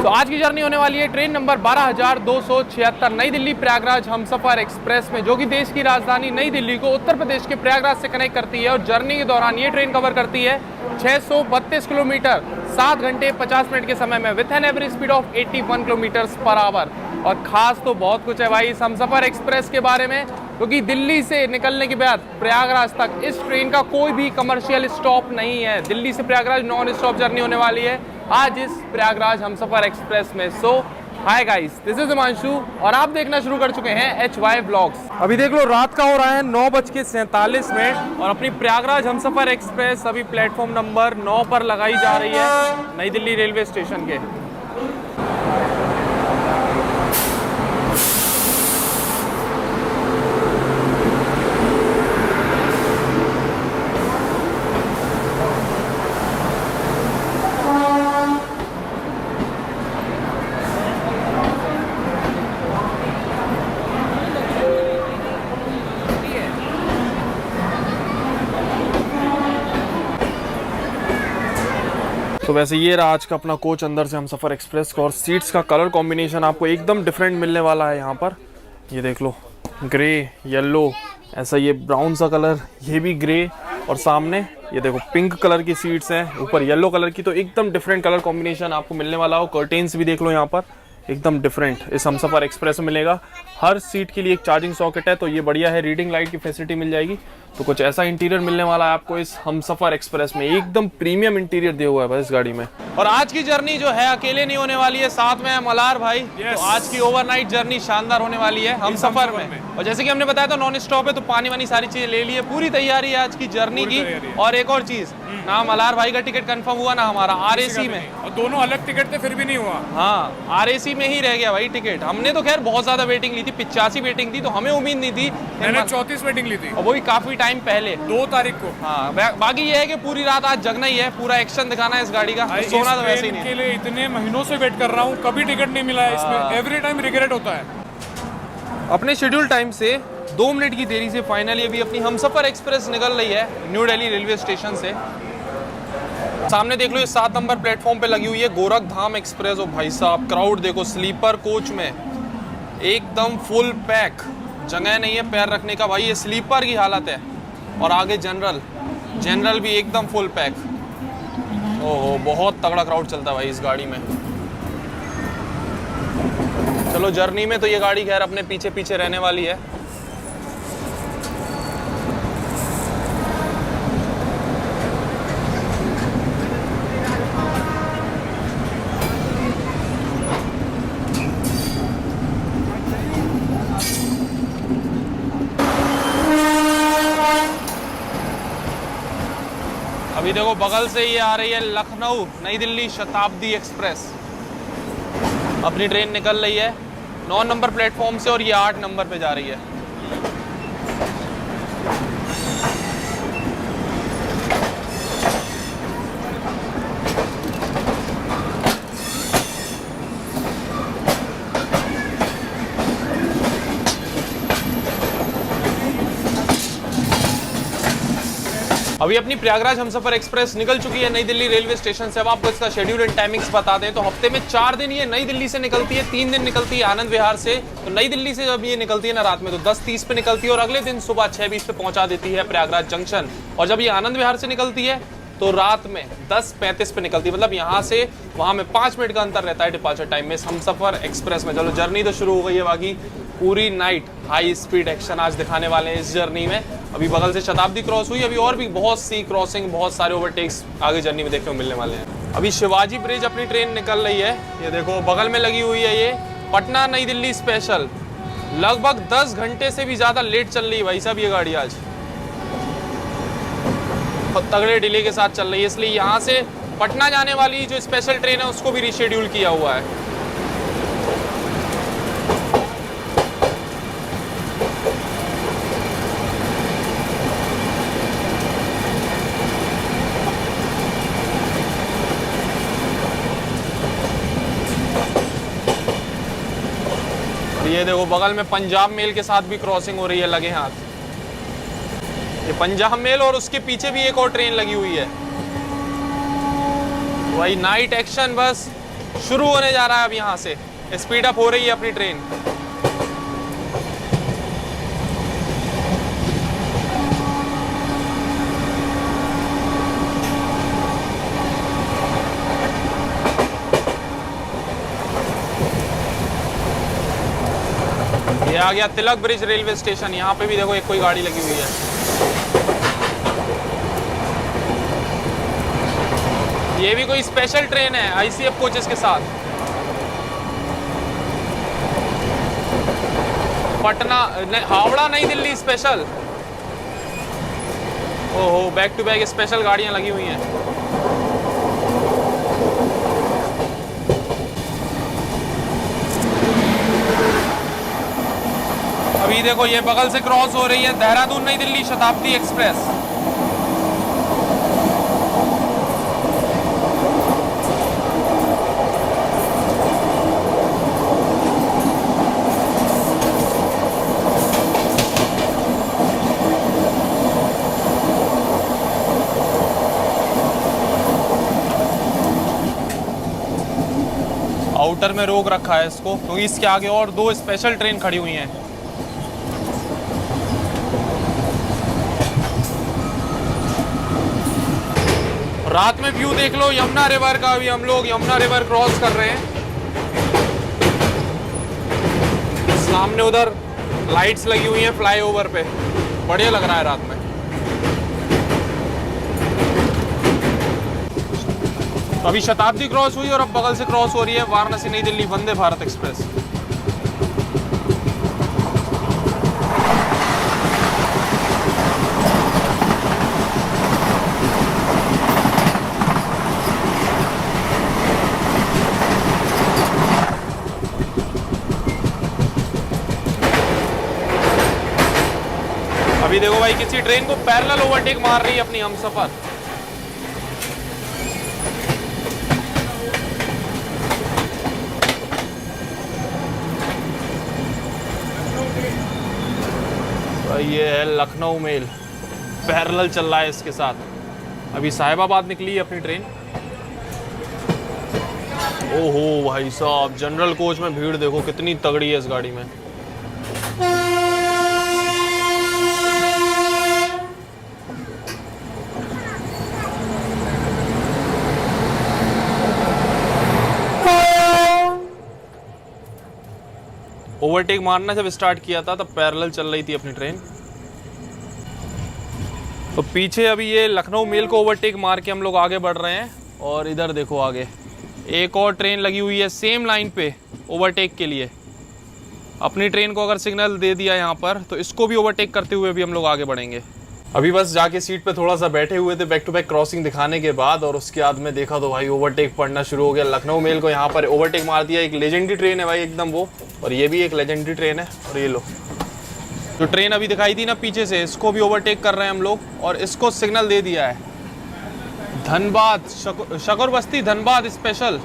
तो आज की जर्नी होने वाली है ट्रेन नंबर 12,276 नई दिल्ली प्रयागराज हमसफर एक्सप्रेस में, जो कि देश की राजधानी नई दिल्ली को उत्तर प्रदेश के प्रयागराज से कनेक्ट करती है। और जर्नी के दौरान ये ट्रेन कवर करती है 632 किलोमीटर 7 घंटे 50 मिनट के समय में with an average speed of 81 kilometre per hour. और खास तो बहुत कुछ है भाई इस हमसफर एक्सप्रेस के बारे में, क्योंकि दिल्ली से निकलने के बाद प्रयागराज तक इस ट्रेन का कोई भी कमर्शियल स्टॉप नहीं है। दिल्ली से प्रयागराज नॉन स्टॉप जर्नी होने वाली है आज इस प्रयागराज हमसफर एक्सप्रेस में। So hi guys, this is Himanshu और आप देखना शुरू कर चुके हैं HY व्लॉग्स। अभी देख लो रात का हो रहा है 9:47 और अपनी प्रयागराज हमसफर एक्सप्रेस अभी प्लेटफॉर्म नंबर 9 पर लगाई जा रही है नई दिल्ली रेलवे स्टेशन के। तो वैसे ये रहा आज का अपना कोच अंदर से हमसफर एक्सप्रेस का, और सीट्स का कलर कॉम्बिनेशन आपको एकदम डिफरेंट मिलने वाला है यहाँ पर। ये देख लो, ग्रे, येलो, ऐसा ये ब्राउन सा कलर, ये भी ग्रे, और सामने ये देखो पिंक कलर की सीट्स हैं, ऊपर येलो कलर की। तो एकदम डिफरेंट कलर कॉम्बिनेशन आपको मिलने वाला हो। कर्टेन्स भी देख लो यहाँ पर, एकदम डिफरेंट इस हमसफर एक्सप्रेस में मिलेगा। हर सीट के लिए एक चार्जिंग सॉकेट है, तो ये बढ़िया है। रीडिंग लाइट की फैसिलिटी मिल जाएगी। तो कुछ ऐसा इंटीरियर मिलने वाला है आपको इस हमसफर एक्सप्रेस में, एकदम प्रीमियम इंटीरियर दिया हुआ है भाई इस गाड़ी में। और आज की जर्नी जो है अकेले नहीं होने वाली है, साथ में है मलार भाई। तो आज की ओवरनाइट जर्नी शानदार होने वाली है हमसफर में। और जैसे कि हमने बताया था नॉन स्टॉप है, तो पानी वानी सारी चीजें ले ली है, पूरी तैयारी है आज की जर्नी की। और एक और चीज, ना मलार भाई का टिकट कंफर्म हुआ, ना हमारा RAC में, और दोनों अलग टिकट थे फिर भी नहीं हुआ। हाँ, RAC में ही रह गया भाई टिकट। हमने तो खैर बहुत ज्यादा वेटिंग ली थी, 85 वेटिंग थी, तो हमें उम्मीद नहीं थी। मैंने 34 वेटिंग ली थी, और वो भी काफी टाइम पहले, 2 तारीख को। हाँ, बाकी ये है कि पूरी रात आज जगना ही है, पूरा एक्शन दिखाना है इस गाड़ी का। तो सोना तो वैसे ही नहीं के लिए इतने महीनों से वेट कर रहा हूँ, कभी टिकट नहीं मिला है इसमें। एवरी टाइम रिग्रेट होता है। अपने शेड्यूल टाइम से 2 मिनट की देरी से फाइनली अभी अपनी हमसफर एक्सप्रेस निकल रही है न्यू दिल्ली रेलवे स्टेशन से। सामने देख लो ये 7 नंबर प्लेटफॉर्म पे लगी हुई है गोरखधाम एक्सप्रेस। और भाई साहब क्राउड देखो, स्लीपर कोच में एकदम फुल पैक, जगह नहीं है पैर रखने का भाई। ये स्लीपर की हालत है। और आगे जनरल भी एकदम फुल पैक। ओहो, बहुत तगड़ा क्राउड चलता है भाई इस गाड़ी में। चलो जर्नी में तो ये गाड़ी खैर अपने पीछे पीछे रहने वाली है। अभी देखो बगल से ये आ रही है लखनऊ नई दिल्ली शताब्दी एक्सप्रेस। अपनी ट्रेन निकल रही है 9 नंबर प्लेटफॉर्म से और ये 8 नंबर पे जा रही है। अभी अपनी प्रयागराज हमसफर एक्सप्रेस निकल चुकी है नई दिल्ली रेलवे स्टेशन से। अब आपको इसका शेड्यूल एंड टाइमिंग्स बता दें तो हफ्ते में 4 दिन ये नई दिल्ली से निकलती है, 3 दिन निकलती है आनंद विहार से। तो नई दिल्ली से जब ये निकलती है ना रात में, तो 10:30 पे निकलती है और अगले दिन सुबह 6:20 पे पहुंचा देती है प्रयागराज जंक्शन। और जब ये आनंद विहार से निकलती है तो रात में 10:35 पे निकलती है। मतलब यहाँ से वहाँ में 5 मिनट का अंतर रहता है डिपार्चर टाइम में हमसफर एक्सप्रेस में। चलो जर्नी तो शुरू हो गई है, बाकी पूरी नाइट हाई स्पीड एक्शन आज दिखाने वाले हैं इस जर्नी में। अभी बगल से शताब्दी क्रॉस हुई, अभी और भी बहुत सी क्रॉसिंग, बहुत सारे ओवरटेक्स आगे जर्नी में देखने को मिलने वाले हैं। अभी शिवाजी ब्रिज अपनी ट्रेन निकल रही है। ये देखो बगल में लगी हुई है ये पटना नई दिल्ली स्पेशल। लगभग 10 घंटे से भी ज़्यादा लेट चल रही है भाई साहब ये गाड़ी आज, तगड़े डिले के साथ चल रही है। इसलिए यहाँ से पटना जाने वाली जो स्पेशल ट्रेन है उसको भी रिशेड्यूल किया हुआ है। ये देखो बगल में पंजाब मेल के साथ भी क्रॉसिंग हो रही है लगे हाथ। ये पंजाब मेल और उसके पीछे भी एक और ट्रेन लगी हुई है। वही नाइट एक्शन, बस शुरू होने जा रहा है अब यहाँ से, स्पीड अप हो रही है अपनी ट्रेन। ये आ गया तिलक ब्रिज रेलवे स्टेशन। यहाँ पे भी देखो एक कोई गाड़ी लगी हुई है। ये भी कोई स्पेशल ट्रेन है आईसीएफ कोचेस के साथ। पटना हावड़ा नई दिल्ली स्पेशल। ओहो, बैक टू बैक स्पेशल गाड़ियां लगी हुई हैं। अभी देखो ये बगल से क्रॉस हो रही है देहरादून नई दिल्ली शताब्दी एक्सप्रेस। आउटर में रोक रखा है इसको क्योंकि इसके आगे और दो स्पेशल ट्रेन खड़ी हुई हैं। रात में व्यू देख लो यमुना रिवर का। अभी हम लोग यमुना रिवर क्रॉस कर रहे हैं। सामने उधर लाइट्स लगी हुई हैं फ्लाईओवर पे, बढ़िया लग रहा है रात में। अभी शताब्दी क्रॉस हुई और अब बगल से क्रॉस हो रही है वाराणसी नई दिल्ली वंदे भारत एक्सप्रेस। अभी देखो भाई किसी ट्रेन को पैरेलल ओवरटेक मार रही है अपनी हमसफर। ये है लखनऊ मेल, पैरेलल चल रहा है इसके साथ। अभी साहिबाबाद निकली है अपनी ट्रेन। ओहो भाई साहब, जनरल कोच में भीड़ देखो कितनी तगड़ी है इस गाड़ी में। ओवरटेक मारना जब स्टार्ट किया था तब पैरेलल चल रही थी अपनी ट्रेन। तो पीछे अभी ये लखनऊ मेल को ओवरटेक मार के हम लोग आगे बढ़ रहे हैं। और इधर देखो आगे एक और ट्रेन लगी हुई है सेम लाइन पे ओवरटेक के लिए। अपनी ट्रेन को अगर सिग्नल दे दिया यहाँ पर तो इसको भी ओवरटेक करते हुए भी हम लोग आगे बढ़ेंगे। अभी बस जाके सीट पे थोड़ा सा बैठे हुए थे बैक टू बैक क्रॉसिंग दिखाने के बाद, और उसके बाद में देखा तो भाई ओवरटेक पड़ना शुरू हो गया। लखनऊ मेल को यहाँ पर ओवरटेक मार दिया। एक लेजेंडरी ट्रेन है भाई एकदम वो, और ये भी एक लेजेंडरी ट्रेन है। और ये लो जो ट्रेन अभी दिखाई थी ना पीछे से, इसको भी ओवरटेक कर रहे हैं हम लोग और इसको सिग्नल दे दिया है। धनबाद शकौर बस्ती धनबाद स्पेशल।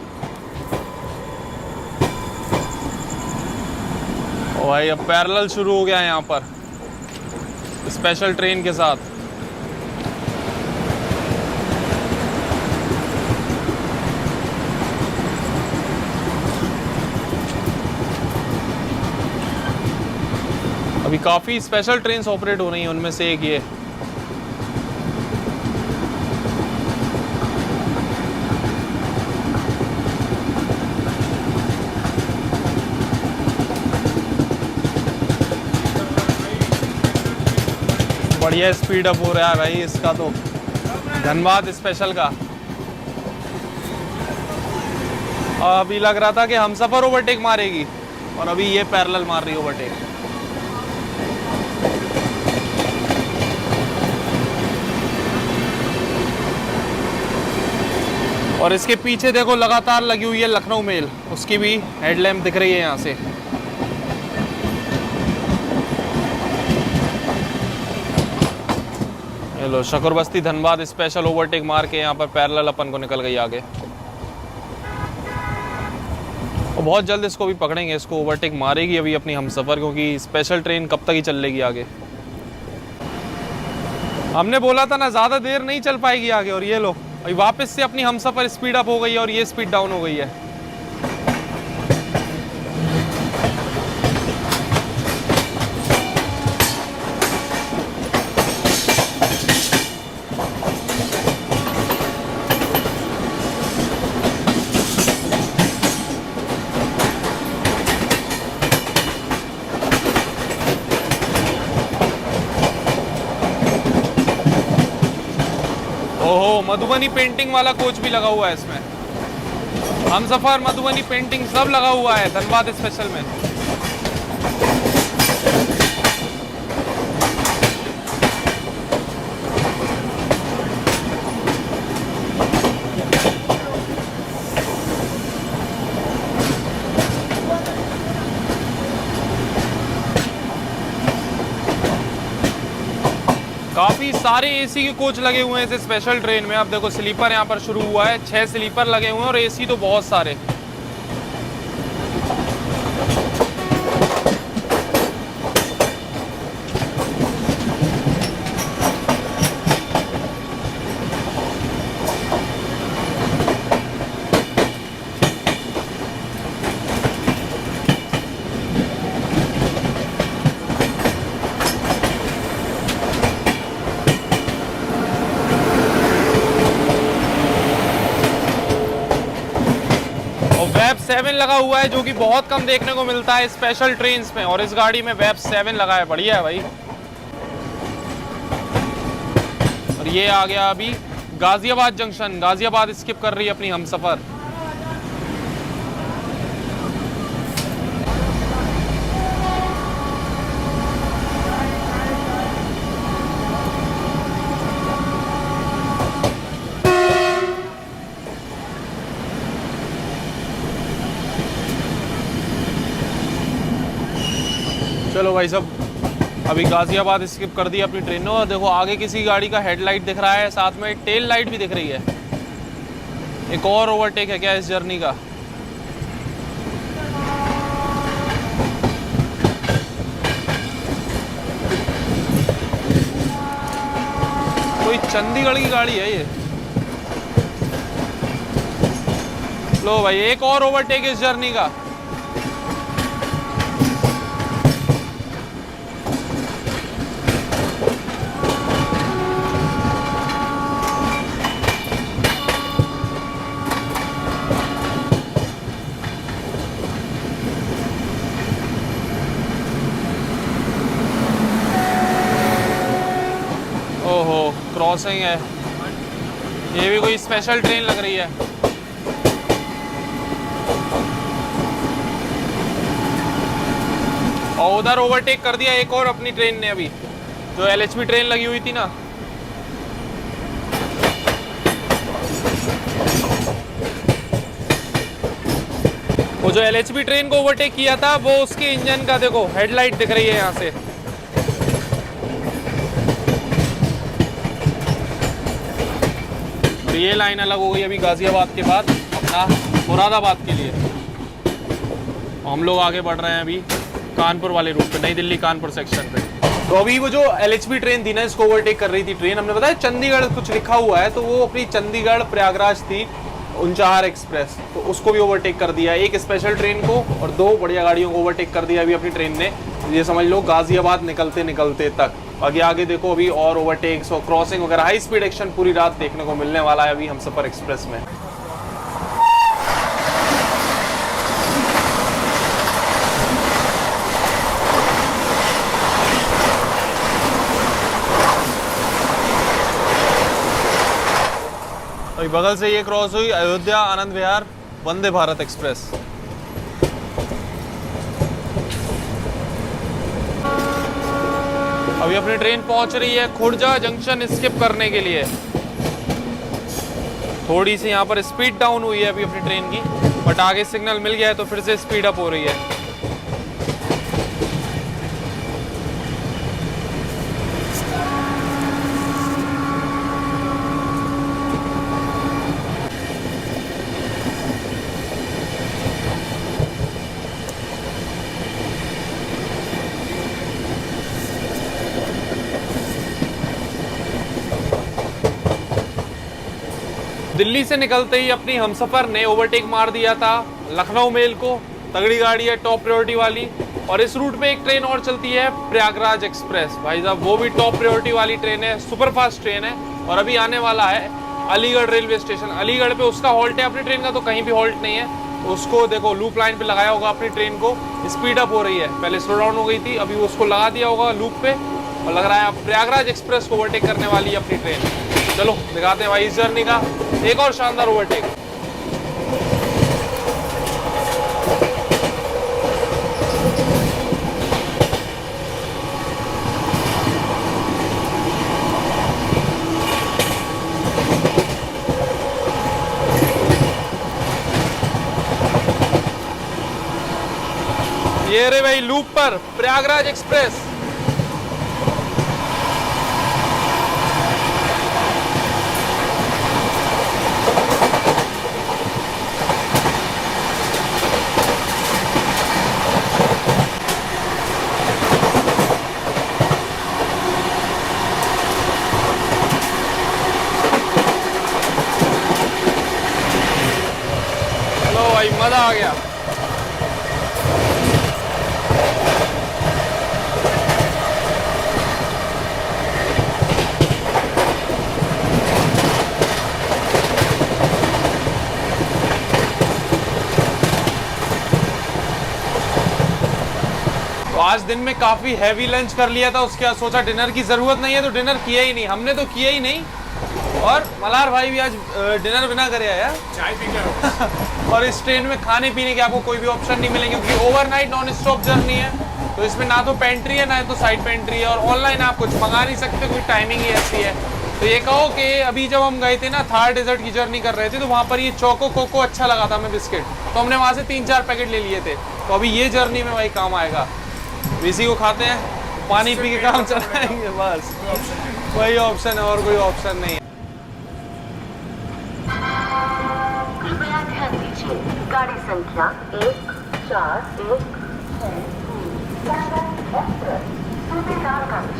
और भाई अब पैरेलल शुरू हो गया है यहाँ पर स्पेशल ट्रेन के साथ। अभी काफ़ी स्पेशल ट्रेन्स ऑपरेट हो रही हैं, उनमें से एक ये। बढ़िया स्पीड अप हो रहा है भाई इसका तो, धनबाद स्पेशल का। अभी लग रहा था कि हमसफर ओवरटेक मारेगी और अभी ये पैरेलल मार रही है ओवरटेक। और इसके पीछे देखो लगातार लगी हुई है लखनऊ मेल, उसकी भी हेडलैम्प दिख रही है यहाँ से। लो शकौर बस्ती धनबाद स्पेशल ओवरटेक मार के यहाँ पर पैरेलल अपन को निकल गई आगे। और बहुत जल्द इसको भी पकड़ेंगे, इसको ओवरटेक मारेगी अभी अपनी हमसफर, क्योंकि स्पेशल ट्रेन कब तक ही चल लेगी आगे। हमने बोला था ना ज़्यादा देर नहीं चल पाएगी आगे, और ये लो अभी वापस से अपनी हमसफर स्पीड अप हो गई है और ये स्पीड डाउन हो गई है। ओ मधुबनी पेंटिंग वाला कोच भी लगा हुआ है इसमें। हमसफर मधुबनी पेंटिंग सब लगा हुआ है धनबाद स्पेशल में। काफ़ी सारे एसी के कोच लगे हुए हैं इस स्पेशल ट्रेन में। अब देखो स्लीपर यहाँ पर शुरू हुआ है, 6 स्लीपर लगे हुए हैं और एसी तो बहुत सारे। वेब 7 लगा हुआ है जो कि बहुत कम देखने को मिलता है स्पेशल ट्रेन्स में, और इस गाड़ी में वेब 7 लगा है। बढ़िया है भाई। और ये आ गया अभी गाजियाबाद जंक्शन। गाजियाबाद स्किप कर रही है अपनी हमसफर। चलो भाई सब, अभी गाजियाबाद स्किप कर दी अपनी ट्रेनों। और देखो आगे किसी गाड़ी का हेडलाइट दिख रहा है, साथ में टेल लाइट भी दिख रही है। एक और ओवरटेक है क्या इस जर्नी का? कोई चंडीगढ़ की गाड़ी है ये। लो भाई एक और ओवरटेक इस जर्नी का। ओहो क्रॉसिंग है, ये भी कोई स्पेशल ट्रेन लग रही है। और उधर ओवरटेक कर दिया एक और अपनी ट्रेन ने, अभी जो एलएचबी ट्रेन लगी हुई थी ना। वो जो एलएचबी ट्रेन को ओवरटेक किया था वो उसके इंजन का देखो हेडलाइट दिख रही है यहाँ से। ये लाइन अलग हो गई अभी गाजियाबाद के बाद अपना मुरादाबाद के लिए। हम लोग आगे बढ़ रहे हैं अभी कानपुर वाले रूट पे, नई दिल्ली कानपुर सेक्शन पे। तो अभी वो जो एलएचबी ट्रेन थी ना, इसको ओवरटेक कर रही थी ट्रेन। हमने बताया चंडीगढ़ कुछ लिखा हुआ है, तो वो अपनी चंडीगढ़ प्रयागराज थी ऊंचाहार एक्सप्रेस, तो उसको भी ओवरटेक कर दिया। एक स्पेशल ट्रेन को और 2 बढ़िया गाड़ियों को ओवरटेक कर दिया अभी अपनी ट्रेन ने। ये समझ लो गाजियाबाद निकलते निकलते तक। आगे देखो अभी और ओवरटेक्स और क्रॉसिंग वगैरह, हाई स्पीड एक्शन पूरी रात देखने को मिलने वाला है अभी हमसफर एक्सप्रेस में। अभी बगल से ये क्रॉस हुई अयोध्या आनंद विहार वंदे भारत एक्सप्रेस। अभी अपनी ट्रेन पहुंच रही है खुर्जा जंक्शन स्किप करने के लिए। थोड़ी सी यहाँ पर स्पीड डाउन हुई है अभी अपनी ट्रेन की, बट आगे सिग्नल मिल गया है तो फिर से स्पीड अप हो रही है। दिल्ली से निकलते ही अपनी हमसफर ने ओवरटेक मार दिया था लखनऊ मेल को। तगड़ी गाड़ी है, टॉप प्रायोरिटी वाली। और इस रूट पे एक ट्रेन और चलती है प्रयागराज एक्सप्रेस। भाई साहब वो भी टॉप प्रायोरिटी वाली ट्रेन है, सुपर फास्ट ट्रेन है। और अभी आने वाला है अलीगढ़ रेलवे स्टेशन। अलीगढ़ पे उसका हॉल्ट है, अपनी ट्रेन का तो कहीं भी हॉल्ट नहीं है। उसको देखो लूप लाइन पे लगाया होगा अपनी ट्रेन को, स्पीड अप हो रही है। पहले स्लो डाउन हो गई थी, अभी उसको लगा दिया होगा लूप पे, और लग रहा है अब प्रयागराज एक्सप्रेस को ओवरटेक करने वाली है अपनी ट्रेन। चलो दिखाते हैं भाई इस जर्नी का एक और शानदार ओवरटेक। ये रे भाई लूप पर प्रयागराज एक्सप्रेस। चलो भाई मजा आ गया। तो आज दिन में काफी हैवी लंच कर लिया था, उसके बाद सोचा डिनर की जरूरत नहीं है तो डिनर किया ही नहीं, हमने तो किया ही नहीं। और मल्हार भाई भी आज डिनर बिना करे आया, चाय पी कर। और इस ट्रेन में खाने पीने के आपको कोई भी ऑप्शन नहीं मिलेंगे क्योंकि ओवरनाइट नॉन स्टॉप जर्नी है। तो इसमें ना तो पेंट्री है ना तो साइड पेंट्री है, और ऑनलाइन आप कुछ मंगा नहीं सकते, कोई टाइमिंग ही ऐसी है। तो ये कहो कि अभी जब हम गए थे ना थार डेजर्ट की जर्नी कर रहे थे तो वहाँ पर ये चोको कोको अच्छा लगा था हमें बिस्किट, तो हमने वहाँ से 3-4 पैकेट ले लिए थे। तो अभी ये जर्नी में भाई काम आएगा, इसी को खाते हैं, पानी पी के काम चलाएंगे, बस वही ऑप्शन है और कोई ऑप्शन नहीं है। कृपया ध्यान दीजिए, गाड़ी संख्या 1416 सूबेदारगंज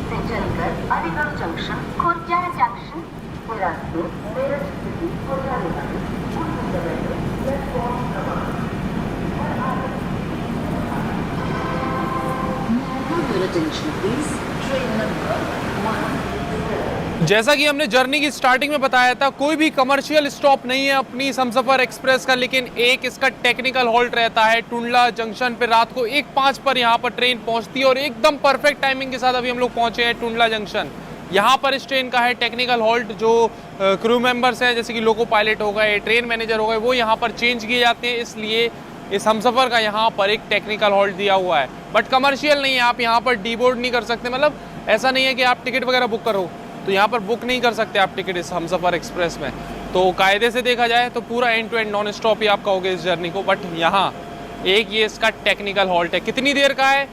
से चलकर अलीगढ़ जंक्शन, खुर्जा जंक्शन के रास्ते मेरठ सिटी हो जाने वाली उस समय में प्लेटफॉर्म क्रमांक Attention please, train number 1. जैसा कि हमने जर्नी की स्टार्टिंग में बताया था, कोई भी कमर्शियल स्टॉप नहीं है अपनी इस हमसफर एक्सप्रेस का, लेकिन एक इसका टेक्निकल हॉल्ट रहता है टुंडला जंक्शन पे। रात को 1:05 पर यहाँ पर ट्रेन पहुँचती है और एकदम परफेक्ट टाइमिंग के साथ अभी हम लोग पहुँचे हैं टुंडला जंक्शन। यहाँ पर इस ट्रेन का है टेक्निकल हॉल्ट, जो क्रू मेंबर्स हैं जैसे कि लोको पायलट हो गए, ट्रेन मैनेजर हो गए, वो यहाँ पर चेंज किए जाते हैं, इसलिए इस हमसफर का यहाँ पर एक टेक्निकल हॉल्ट दिया हुआ है। बट कमर्शियल नहीं है, आप यहाँ पर डीबोर्ड नहीं कर सकते, मतलब ऐसा नहीं है कि आप टिकट वगैरह बुक करो तो यहाँ पर बुक नहीं कर सकते आप टिकट इस हमसफर एक्सप्रेस में। तो कायदे से देखा जाए तो पूरा end to end non stop ही आप कहोगे इस जर्नी को। बट यहाँ एक ये इसका टेक्निकल हॉल्ट है, कितनी देर का है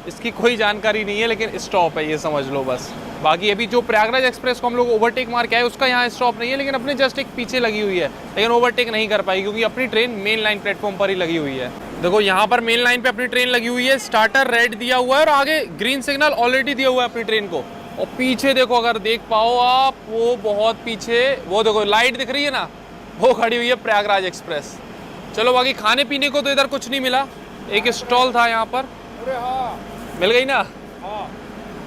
इसकी कोई जानकारी नहीं है, लेकिन स्टॉप है ये समझ लो बस। बाकी अभी जो प्रयागराज एक्सप्रेस को हम लोग ओवरटेक मार के आए उसका यहाँ स्टॉप नहीं है, लेकिन अपने जस्ट एक पीछे लगी हुई है, लेकिन ओवरटेक नहीं कर पाई क्योंकि अपनी ट्रेन मेन लाइन प्लेटफॉर्म पर ही लगी हुई है। देखो यहाँ पर मेन लाइन पे अपनी ट्रेन लगी हुई है, स्टार्टर रेड दिया हुआ है और आगे ग्रीन सिग्नल ऑलरेडी दिया हुआ है अपनी ट्रेन को। और पीछे देखो अगर देख पाओ आप, वो बहुत पीछे वो देखो लाइट दिख रही है ना, वो खड़ी हुई है प्रयागराज एक्सप्रेस। चलो बाकी खाने पीने को तो इधर कुछ नहीं मिला, एक स्टॉल था यहाँ पर, मिल गई ना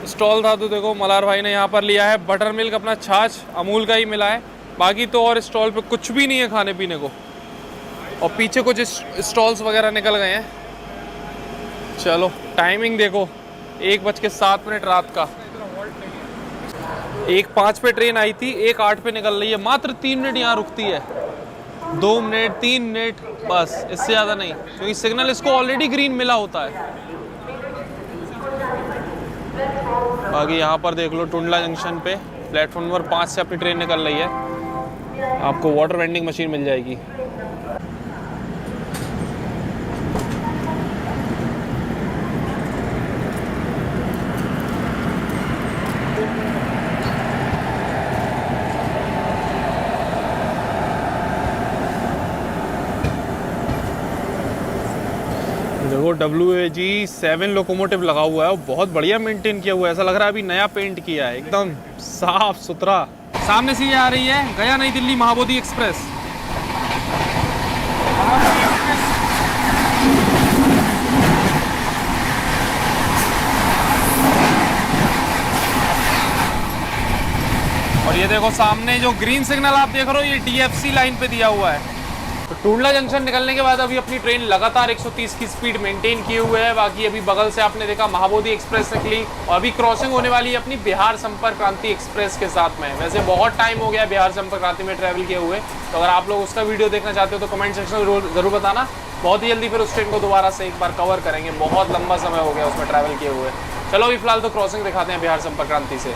स्टॉल था, तो देखो मल्हार भाई ने यहाँ पर लिया है बटर मिल्क, अपना छाछ अमूल का ही मिला है। बाकी तो और स्टॉल पे कुछ भी नहीं है खाने पीने को, और पीछे कुछ स्टॉल्स वगैरह निकल गए हैं। चलो टाइमिंग देखो 1:07 रात का, 1:05 पे ट्रेन आई थी, 1:08 पे निकल रही है, मात्र 3 मिनट यहाँ रुकती है, 2 मिनट 3 मिनट बस, इससे ज़्यादा नहीं, क्योंकि सिग्नल इसको ऑलरेडी ग्रीन मिला होता है। बाकी यहाँ पर देख लो टुंडला जंक्शन पे प्लेटफॉर्म नंबर 5 से अपनी ट्रेन निकल रही है, आपको वाटर वेंडिंग मशीन मिल जाएगी। देखो WAG-7 लोकोमोटिव लगा हुआ है और बहुत बढ़िया मेंटेन किया हुआ है, ऐसा लग रहा है अभी नया पेंट किया है, एकदम साफ सुथरा। सामने से ये आ रही है गया नई दिल्ली महाबोधि एक्सप्रेस। और ये देखो सामने जो ग्रीन सिग्नल आप देख रहे हो, ये DFC लाइन पे दिया हुआ है, तो टुंडला जंक्शन निकलने के बाद अभी अपनी ट्रेन लगातार 130 की स्पीड मेंटेन किए हुए है। बाकी अभी बगल से आपने देखा महाबोधि एक्सप्रेस निकली और अभी क्रॉसिंग होने वाली है अपनी बिहार संपर्क क्रांति एक्सप्रेस के साथ में। वैसे बहुत टाइम हो गया बिहार संपर्क क्रांति में ट्रैवल किए हुए, तो अगर आप लोग उसका वीडियो देखना चाहते हो तो कमेंट सेक्शन में जरूर बताना। बहुत ही जल्दी फिर उस ट्रेन को दोबारा से एक बार कवर करेंगे, बहुत लंबा समय हो गया उसमें ट्रैवल किए हुए। चलो अभी फिलहाल तो क्रॉसिंग दिखाते हैं बिहार संपर्क क्रांति से।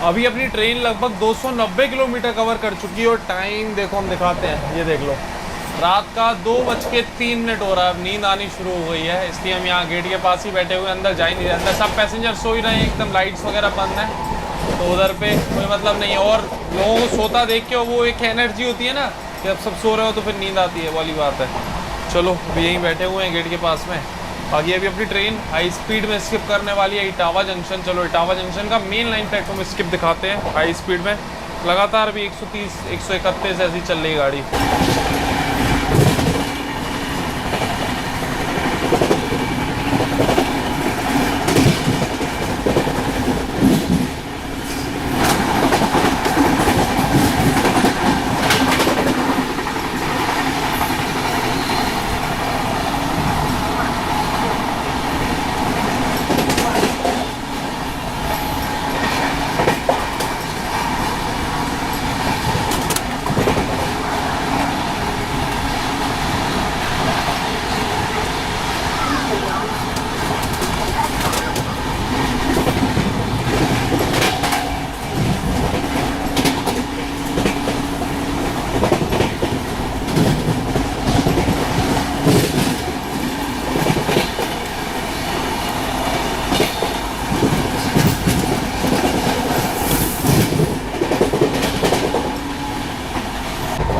अभी अपनी ट्रेन लगभग 290 किलोमीटर कवर कर चुकी है और टाइम देखो हम दिखाते हैं, ये देख लो रात का 2:03 हो रहा है। अब नींद आनी शुरू हो गई है, इसलिए हम यहाँ गेट के पास ही बैठे हुए, अंदर जा ही नहीं रहे। अंदर सब पैसेंजर सो ही रहे हैं, एकदम लाइट्स वगैरह बंद है, तो उधर पे कोई मतलब नहीं है। और लोगों को सोता देख के वो एक एनर्जी होती है ना कि अब सब सो रहे हो तो फिर नींद आती है, वाली बात है। चलो अभी यहीं बैठे हुए हैं गेट के पास में। बाकी अभी अपनी ट्रेन हाई स्पीड में स्किप करने वाली है इटावा जंक्शन। चलो इटावा जंक्शन का मेन लाइन प्लेटफॉर्म स्किप दिखाते हैं हाई स्पीड में। लगातार अभी 130 131 ऐसी चल रही गाड़ी।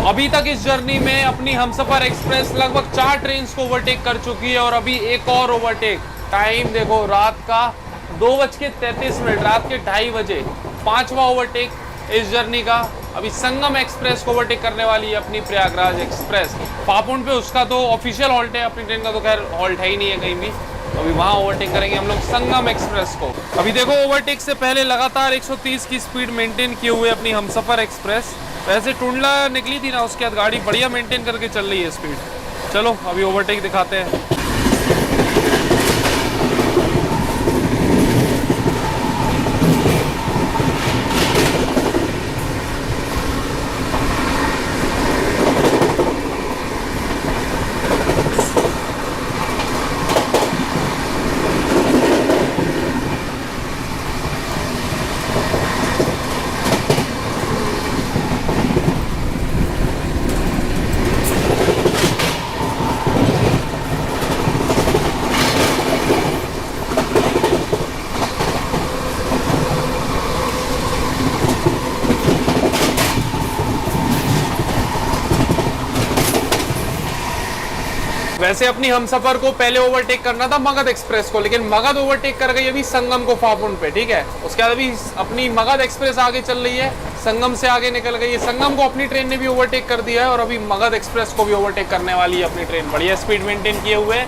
अभी तक इस जर्नी में अपनी हमसफर एक्सप्रेस लगभग 4 ट्रेन को ओवरटेक कर चुकी है और अभी एक और ओवरटेक। टाइम देखो रात का 2:33, रात के 2:30 बजे 5वां ओवरटेक इस जर्नी का। अभी संगम एक्सप्रेस को ओवरटेक करने वाली है अपनी प्रयागराज एक्सप्रेस। पापुन पे उसका तो ऑफिशियल हॉल्ट है, अपनी ट्रेन का तो खैर हॉल्ट है ही नहीं है कहीं भी। अभी वहाँ ओवरटेक करेंगे हम लोग संगम एक्सप्रेस को। अभी देखो ओवरटेक से पहले लगातार 130 की स्पीड मेंटेन किए हुए अपनी हमसफर एक्सप्रेस। वैसे टुंडला निकली थी ना, उसके बाद गाड़ी बढ़िया मेंटेन करके चल रही है स्पीड। चलो अभी ओवरटेक दिखाते हैं। वैसे अपनी हमसफर को पहले ओवरटेक करना था मगध एक्सप्रेस को, लेकिन मगध ओवरटेक कर गई अभी संगम को फापुन पे, ठीक है। उसके बाद अभी अपनी मगध एक्सप्रेस आगे चल रही है, संगम से आगे निकल गई है। संगम को अपनी ट्रेन ने भी ओवरटेक कर दिया है और अभी मगध एक्सप्रेस को भी ओवरटेक करने वाली है अपनी ट्रेन। बढ़िया स्पीड मेंटेन किए हुए।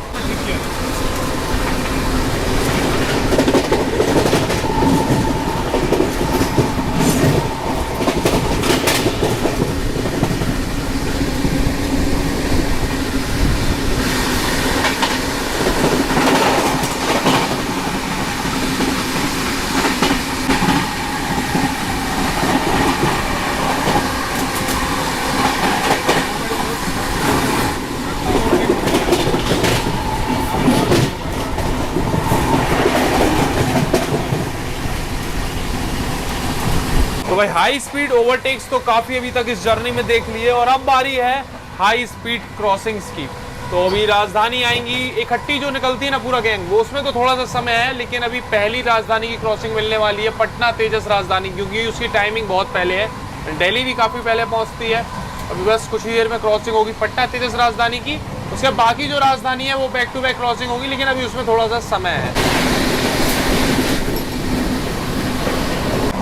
तो भाई हाई स्पीड ओवरटेक्स तो काफी अभी तक इस जर्नी में देख लिए और अब बारी है हाई स्पीड क्रॉसिंग्स की। तो अभी राजधानी आएंगी, इकट्ठी जो निकलती है ना पूरा गैंग, वो उसमें तो थोड़ा सा समय है, लेकिन अभी पहली राजधानी की क्रॉसिंग मिलने वाली है पटना तेजस राजधानी, क्योंकि उसकी टाइमिंग बहुत पहले है। दिल्ली भी काफ़ी पहले पहुंचती है, अभी बस कुछ ही देर में क्रॉसिंग होगी पटना तेजस राजधानी की। उसके बाकी जो राजधानी है वो बैक टू बैक क्रॉसिंग होगी, लेकिन अभी उसमें थोड़ा सा समय है।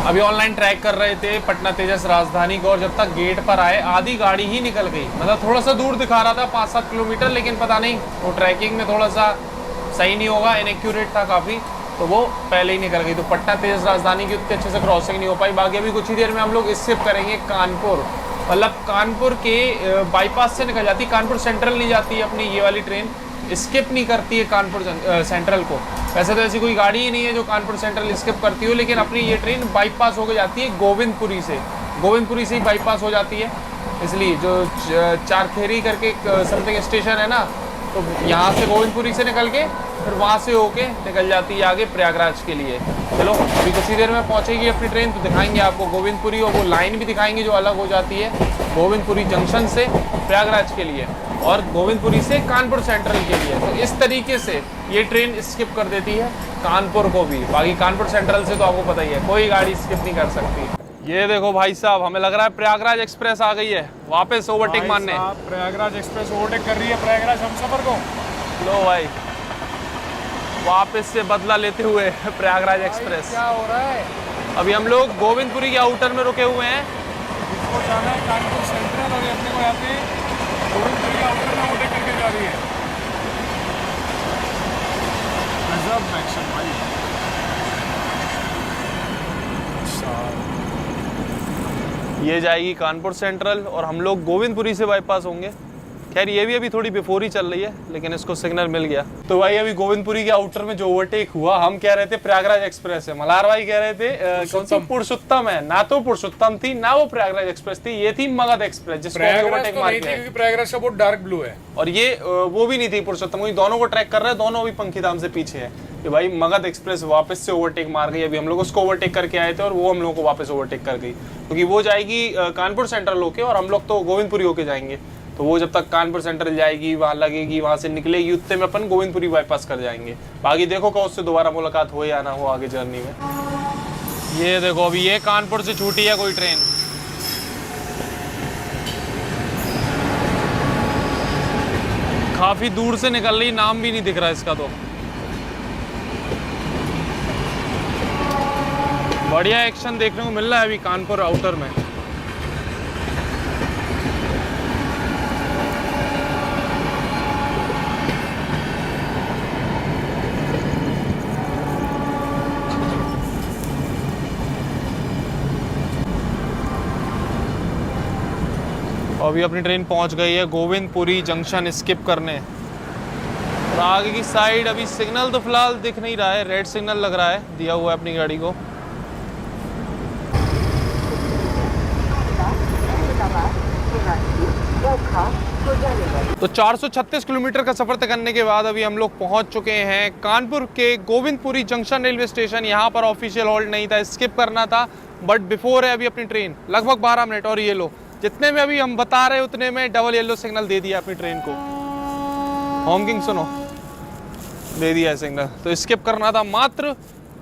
अभी ऑनलाइन ट्रैक कर रहे थे पटना तेजस राजधानी को, और जब तक गेट पर आए आधी गाड़ी ही निकल गई। मतलब थोड़ा सा दूर दिखा रहा था 5-7 किलोमीटर, लेकिन पता नहीं वो ट्रैकिंग में थोड़ा सा सही नहीं होगा, इनएक्यूरेट था काफ़ी, तो वो पहले ही निकल गई। तो पटना तेजस राजधानी की उतने अच्छे से क्रॉसिंग नहीं हो पाई। बाकी अभी कुछ ही देर में हम लोग स्किप करेंगे कानपुर, मतलब कानपुर के बाईपास से निकल जाती है, कानपुर सेंट्रल नहीं जाती है अपनी ये वाली ट्रेन, स्किप नहीं करती है कानपुर सेंट्रल को। वैसे तो ऐसी कोई गाड़ी ही नहीं है जो कानपुर सेंट्रल स्किप करती हो, लेकिन अपनी ये ट्रेन बाईपास होकर जाती है गोविंदपुरी से ही बाईपास हो जाती है। इसलिए जो चारखेरी करके समथिंग स्टेशन है ना, तो यहाँ से गोविंदपुरी से निकल के फिर वहाँ से होके निकल जाती है आगे प्रयागराज के लिए। चलो अभी कुछ ही देर में पहुँचेगी अपनी ट्रेन, तो दिखाएंगे आपको गोविंदपुरी, और वो लाइन भी दिखाएंगे जो अलग हो जाती है गोविंदपुरी जंक्शन से प्रयागराज के लिए और गोविंदपुरी से कानपुर सेंट्रल के लिए। तो इस तरीके से ये ट्रेन स्किप कर देती है कानपुर को भी। बाकी कानपुर सेंट्रल से तो आपको पता ही है कोई गाड़ी स्किप नहीं कर सकती। ये देखो भाई साहब, हमें लग रहा है प्रयागराज एक्सप्रेस आ गई है वापस ओवरटेक मारने। प्रयागराज एक्सप्रेस ओवरटेक कर रही है प्रयागराज हमसफर को। लो भाई, वापस से बदला लेते हुए प्रयागराज एक्सप्रेस। क्या हो रहा है? अभी हम लोग गोविंदपुरी के आउटर में रुके हुए हैं। इसको जाना है कानपुर सेंट्रल, और अपने को यहाँ पे गोविंदपुरी के आउटर में ओवरटेक करके जा रही है। गजब एक्शन भाई। ये जाएगी कानपुर सेंट्रल और हम लोग गोविंदपुरी से बाईपास होंगे। खैर ये भी अभी थोड़ी बिफोर ही चल रही है, लेकिन इसको सिग्नल मिल गया। तो भाई अभी गोविंदपुरी के आउटर में जो ओवरटेक हुआ, हम कह रहे थे प्रयागराज एक्सप्रेस है, मल्हार भाई कह रहे थे कौन सी पुरुषोत्तम है। ना तो पुरुषोत्तम थी ना वो प्रयागराज एक्सप्रेस थी, ये थी मगध एक्सप्रेस जिसको ओवरटेक मार के। क्योंकि प्रयागराज का बहुत डार्क ब्लू है, और ये वो भी नहीं थी पुरुषोत्तम, दोनों को ट्रैक कर रहे हैं, दोनों अभी पंखीधाम से पीछे है। कि भाई मगध एक्सप्रेस वापस से ओवरटेक मार गई। अभी हम लोग उसको ओवरटेक करके आए थे और वो हम लोगों को वापस ओवरटेक कर गई, क्योंकि वो जाएगी कानपुर सेंट्रल होके और हम लोग तो गोविंदपुरी होके जाएंगे। तो वो जब तक कानपुर सेंट्रल जाएगी, वहाँ लगेगी, वहाँ से निकलेगी, उतने में अपन गोविंदपुरी बाईपास कर जाएंगे। बाकी देखो कब उससे दोबारा मुलाकात हो या ना हो आगे जर्नी में। ये देखो अभी ये कानपुर से छूटी है कोई ट्रेन। काफी दूर से निकल रही, नाम भी नहीं दिख रहा इसका। तो बढ़िया एक्शन देखने को मिल रहा है अभी कानपुर आउटर में। अभी अपनी ट्रेन पहुंच गई है गोविंदपुरी जंक्शन स्किप करने। और आगे की साइड अभी सिग्नल तो फिलहाल दिख नहीं रहा है, रेड सिग्नल लग रहा है दिया हुआ है अपनी गाड़ी को। तो 436 किलोमीटर का सफर तय करने के बाद अभी हम लोग पहुंच चुके हैं कानपुर के गोविंदपुरी जंक्शन रेलवे स्टेशन। यहाँ पर ऑफिशियल होल्ड नहीं था, स्किप करना था, बट बिफोर है अभी अपनी ट्रेन लगभग 12 मिनट। और ये लो, जितने में अभी हम बता रहे उतने में डबल येलो सिग्नल दे दिया अपनी ट्रेन को। हॉकिंग सुनो, दे दिया है सिग्नल। तो स्किप करना था, मात्र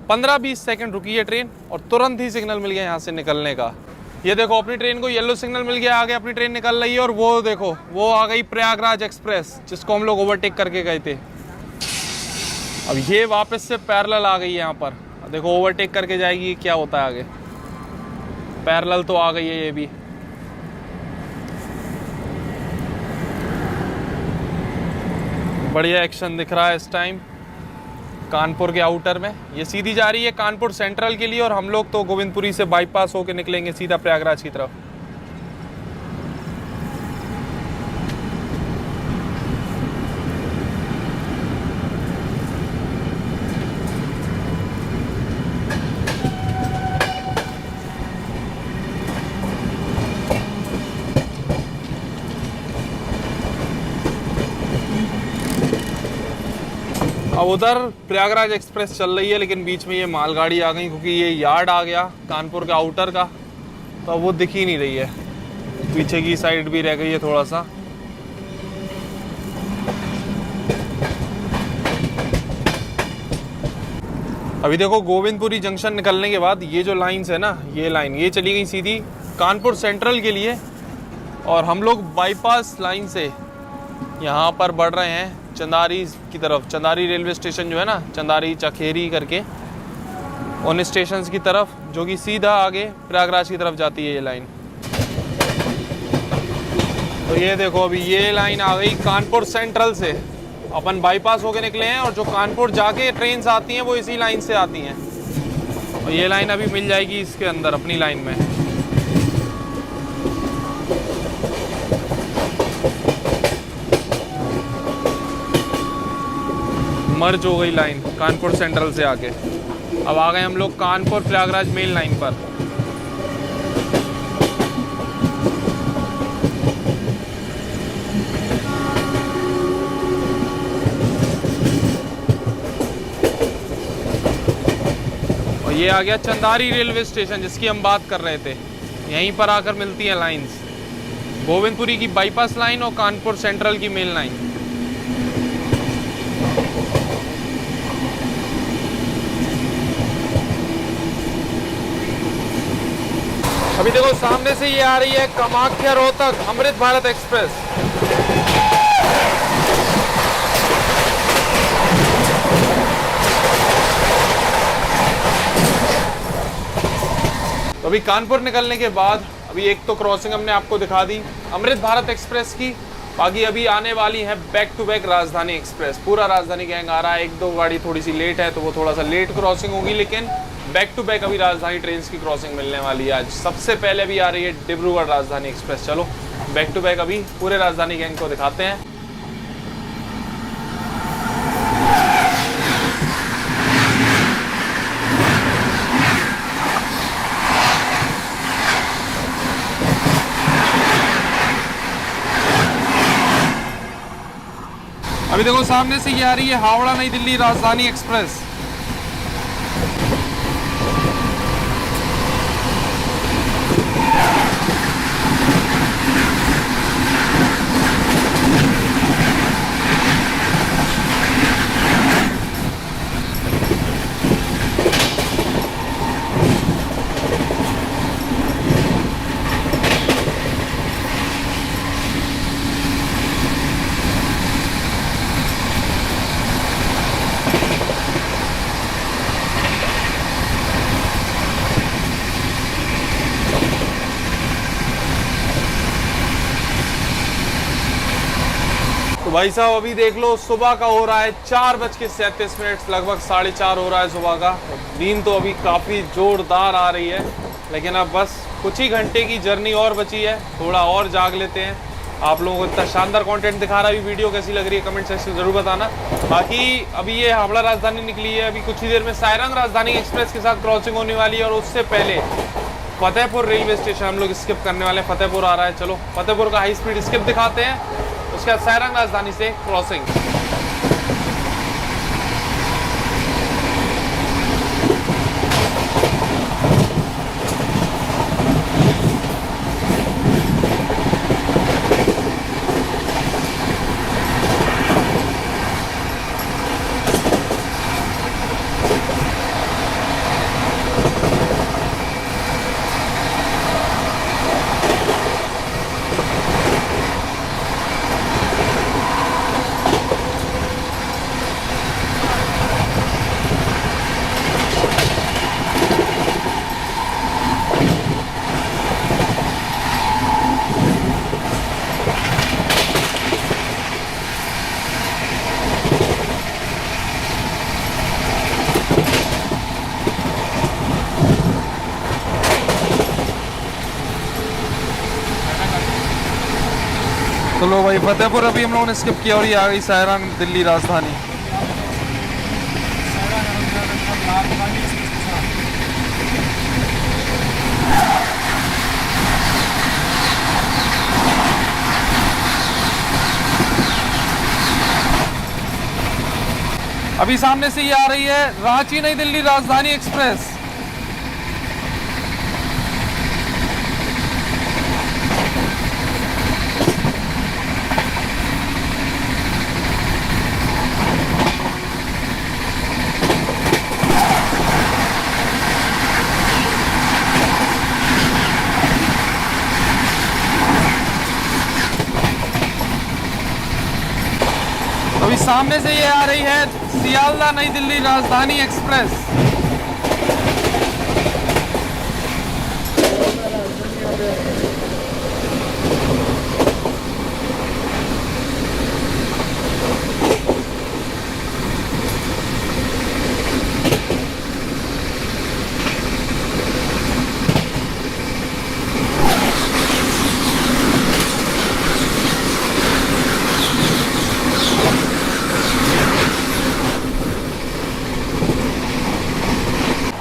15-20 सेकंड रुकी है ट्रेन और तुरंत ही सिग्नल मिल गया यहाँ से निकलने का। ये देखो अपनी ट्रेन को येलो सिग्नल मिल गया, आगे अपनी ट्रेन निकल रही है। और वो देखो वो आ गई प्रयागराज एक्सप्रेस जिसको हम लोग ओवरटेक करके गए थे। अब ये वापस से पैरेलल आ गई है यहाँ पर, देखो ओवरटेक करके जाएगी, क्या होता है आगे। पैरेलल तो आ गई है ये भी। बढ़िया एक्शन दिख रहा है इस टाइम कानपुर के आउटर में। ये सीधी जा रही है कानपुर सेंट्रल के लिए और हम लोग तो गोविंदपुरी से बाईपास होके निकलेंगे सीधा प्रयागराज की तरफ। अब उधर प्रयागराज एक्सप्रेस चल रही है, लेकिन बीच में ये मालगाड़ी आ गई क्योंकि ये यार्ड आ गया कानपुर के आउटर का, तो अब वो दिख ही नहीं रही है। पीछे की साइड भी रह गई है थोड़ा सा। अभी देखो गोविंदपुरी जंक्शन निकलने के बाद ये जो लाइन्स है ना, ये लाइन ये चली गई सीधी कानपुर सेंट्रल के लिए। और हम लोग बाईपास लाइन से यहाँ पर बढ़ रहे हैं चंदारी की तरफ। चंदारी रेलवे स्टेशन जो है ना, चंदारी चखेरी करके, उन स्टेशन की तरफ, जो कि सीधा आगे प्रयागराज की तरफ जाती है ये लाइन। तो ये देखो अभी ये लाइन आ गई कानपुर सेंट्रल से। अपन बाईपास होके निकले हैं और जो कानपुर जाके ट्रेन आती हैं वो इसी लाइन से आती हैं। और ये लाइन अभी मिल जाएगी इसके अंदर अपनी लाइन में। मर्ज हो गई लाइन कानपुर सेंट्रल से आके। अब आ गए हम लोग कानपुर प्रयागराज मेन लाइन पर। और ये आ गया चंदारी रेलवे स्टेशन जिसकी हम बात कर रहे थे। यहीं पर आकर मिलती है लाइंस, गोविंदपुरी की बाईपास लाइन और कानपुर सेंट्रल की मेन लाइन। अभी देखो सामने से ये आ रही है कामाख्या रोहतक अमृत भारत एक्सप्रेस। तो अभी कानपुर निकलने के बाद अभी एक तो क्रॉसिंग हमने आपको दिखा दी अमृत भारत एक्सप्रेस की। बाकी अभी आने वाली है बैक टू बैक राजधानी एक्सप्रेस। पूरा राजधानी गैंग आ रहा है। एक दो गाड़ी थोड़ी सी लेट है तो वो थोड़ा सा लेट क्रॉसिंग होगी, लेकिन बैक टू बैक अभी राजधानी ट्रेन की क्रॉसिंग मिलने वाली है आज। सबसे पहले भी आ रही है डिब्रूगढ़ राजधानी एक्सप्रेस। चलो बैक टू बैक अभी पूरे राजधानी गैंग को दिखाते हैं। अभी देखो सामने से ये आ रही है हावड़ा नई दिल्ली राजधानी एक्सप्रेस। तो भाई साहब अभी देख लो सुबह का हो रहा है 4:37, लगभग 4:30 हो रहा है सुबह का। दिन तो अभी काफ़ी जोरदार आ रही है, लेकिन अब बस कुछ ही घंटे की जर्नी और बची है। थोड़ा और जाग लेते हैं। आप लोगों को इतना शानदार कंटेंट दिखा रहा है। अभी वीडियो कैसी लग रही है कमेंट सेक्शन ज़रूर बताना। बाकी अभी ये हावड़ा राजधानी निकली है, अभी कुछ ही देर में सायरंग राजधानी एक्सप्रेस के साथ क्रॉसिंग होने वाली है। और उससे पहले फतेहपुर रेलवे स्टेशन हम लोग स्किप करने वाले हैं। फतेहपुर आ रहा है, चलो फतेहपुर का हाई स्पीड स्किप दिखाते हैं। उसके बाद सायरंग राजधानी से क्रॉसिंग। चलो भाई फतेहपुर अभी हम लोगों ने स्किप किया और ये आ गई सायरंग दिल्ली राजधानी। अभी सामने से ये आ रही है रांची नई दिल्ली राजधानी एक्सप्रेस। अभी सामने से ये आ रही है सियालदा नई दिल्ली राजधानी एक्सप्रेस।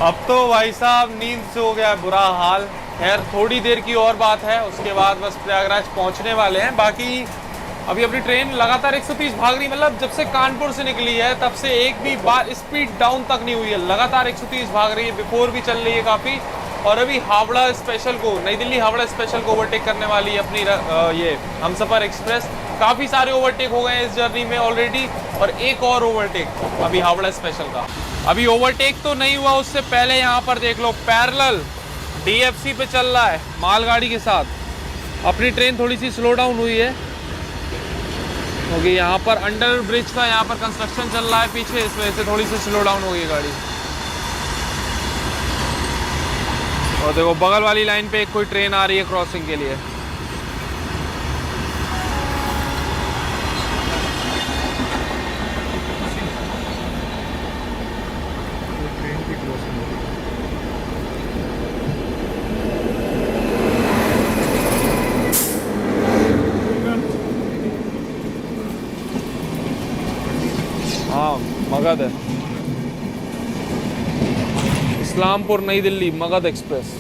अब तो भाई साहब नींद से हो गया है बुरा हाल। खैर थोड़ी देर की और बात है, उसके बाद बस प्रयागराज पहुंचने वाले हैं। बाकी अभी अपनी ट्रेन लगातार 130 भाग रही, मतलब जब से कानपुर से निकली है तब से एक भी बार स्पीड डाउन तक नहीं हुई है, लगातार 130 भाग रही है। बिफोर भी चल रही है काफ़ी। और अभी हावड़ा स्पेशल को, नई दिल्ली हावड़ा स्पेशल को ओवरटेक करने वाली है अपनी ये हमसफर एक्सप्रेस। काफ़ी सारे ओवरटेक हो गए हैं इस जर्नी में ऑलरेडी, और एक और ओवरटेक अभी हावड़ा स्पेशल का। अभी ओवरटेक तो नहीं हुआ, उससे पहले यहाँ पर देख लो पैरेलल DFC पे चल रहा है मालगाड़ी के साथ। अपनी ट्रेन थोड़ी सी स्लो डाउन हुई है क्योंकि यहाँ पर अंडर ब्रिज का यहाँ पर कंस्ट्रक्शन चल रहा है पीछे, इस वजह से थोड़ी सी स्लो डाउन हो गई गाड़ी। और देखो बगल वाली लाइन पे एक कोई ट्रेन आ रही है क्रॉसिंग के लिए। हाँ मगध है, इस्लामपुर नई दिल्ली मगध एक्सप्रेस।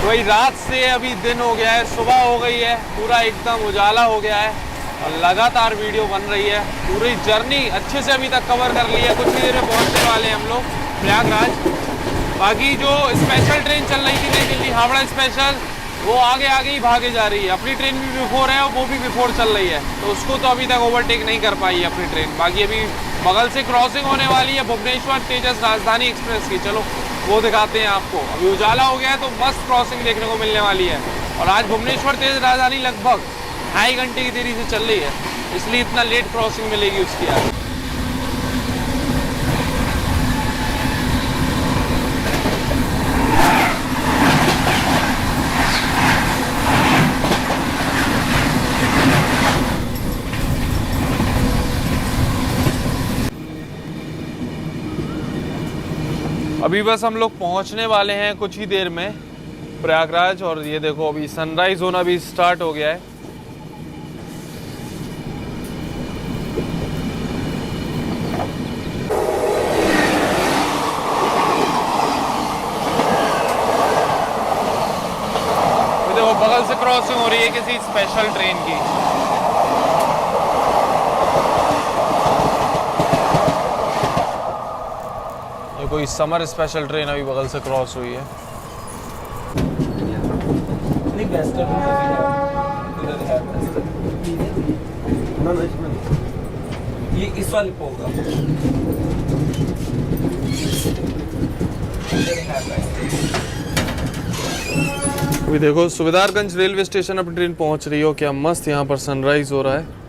वही रात से अभी दिन हो गया है, सुबह हो गई है, पूरा एकदम उजाला हो गया है और लगातार वीडियो बन रही है। पूरी जर्नी अच्छे से अभी तक कवर कर ली है। कुछ ही देर में पहुंचने वाले हैं हम लोग प्रयागराज। बाकी जो स्पेशल ट्रेन चल रही थी नई दिल्ली हावड़ा स्पेशल, वो आगे आगे ही भागे जा रही है। अपनी ट्रेन भी बिफोर है और वो भी बिफोर चल रही है, तो उसको तो अभी तक ओवरटेक नहीं कर पाई है अपनी ट्रेन। बाकी अभी बगल से क्रॉसिंग होने वाली है भुवनेश्वर तेजस राजधानी एक्सप्रेस की, चलो वो दिखाते हैं आपको। अभी उजाला हो गया है तो मस्त क्रॉसिंग देखने को मिलने वाली है। और आज भुवनेश्वर तेज राजधानी लगभग 2.5 घंटे की देरी से चल रही है, इसलिए इतना लेट क्रॉसिंग मिलेगी उसकी आज। अभी बस हम लोग पहुंचने वाले हैं कुछ ही देर में प्रयागराज। और ये देखो अभी सनराइज होना भी स्टार्ट हो गया है। ये देखो बगल से क्रॉसिंग हो रही है किसी स्पेशल ट्रेन की। कोई समर स्पेशल ट्रेन अभी बगल से क्रॉस हुई है। ये इस वाले पे होगा। अभी देखो सुविधारगंज रेलवे स्टेशन अपनी ट्रेन पहुंच रही हो, क्या मस्त यहाँ पर सनराइज हो रहा है।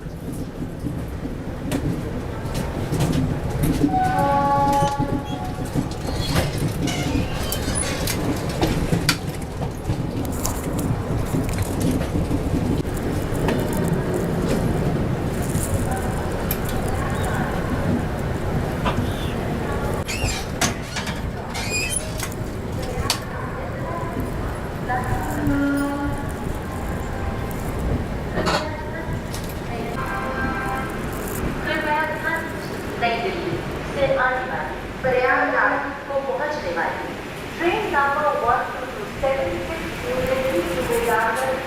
नई दिल्ली से आने वाली प्रयागराज को पहुंचने वाली train number 1276 New Delhi to Prayagraj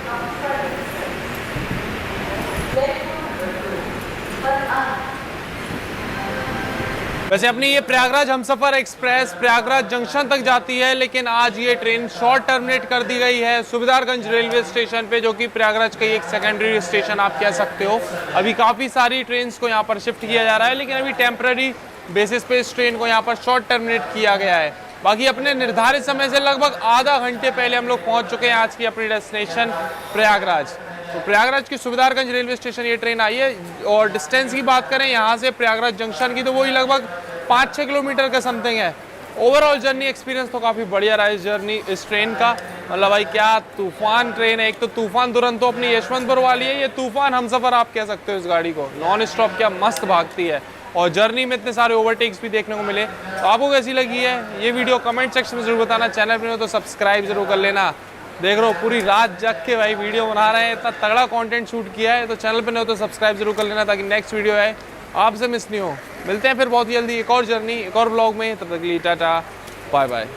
वैसे अपनी ये प्रयागराज हमसफर एक्सप्रेस प्रयागराज जंक्शन तक जाती है, लेकिन आज ये ट्रेन शॉर्ट टर्मिनेट कर दी गई है सुबेदारगंज रेलवे स्टेशन पे, जो कि प्रयागराज का एक सेकेंडरी स्टेशन आप कह सकते हो। अभी काफ़ी सारी ट्रेन्स को यहाँ पर शिफ्ट किया जा रहा है, लेकिन अभी टेम्पररी बेसिस पे इस ट्रेन को यहाँ पर शॉर्ट टर्मिनेट किया गया है। बाकी अपने निर्धारित समय से लगभग आधा घंटे पहले हम लोग पहुँच चुके हैं आज की अपनी डेस्टिनेशन प्रयागराज। तो प्रयागराज की सुबेदारगंज रेलवे स्टेशन ये ट्रेन आई है, और डिस्टेंस की बात करें यहाँ से प्रयागराज जंक्शन की तो वही लगभग 5-6 किलोमीटर का समथिंग है। ओवरऑल जर्नी एक्सपीरियंस तो काफ़ी बढ़िया रहा इस जर्नी इस ट्रेन का। मतलब भाई क्या तूफान ट्रेन है। एक तो तूफान दुरंतो अपनी यशवंतपुर वाली है, ये तूफान हमसफर आप कह सकते हो इस गाड़ी को। नॉन स्टॉप क्या मस्त भागती है, और जर्नी में इतने सारे ओवरटेक्स भी देखने को मिले। तो आपको कैसी लगी है ये वीडियो कमेंट सेक्शन में जरूर बताना। चैनल पर हो तो सब्सक्राइब जरूर कर लेना। देख रहे हो पूरी रात जग के भाई वीडियो बना रहे हैं, इतना तगड़ा कंटेंट शूट किया है। तो चैनल पर नहीं हो तो सब्सक्राइब जरूर कर लेना, ताकि नेक्स्ट वीडियो है आपसे मिस नहीं हो। मिलते हैं फिर बहुत जल्दी एक और जर्नी एक और ब्लॉग में। तब तक के लिए टाटा बाय बाय।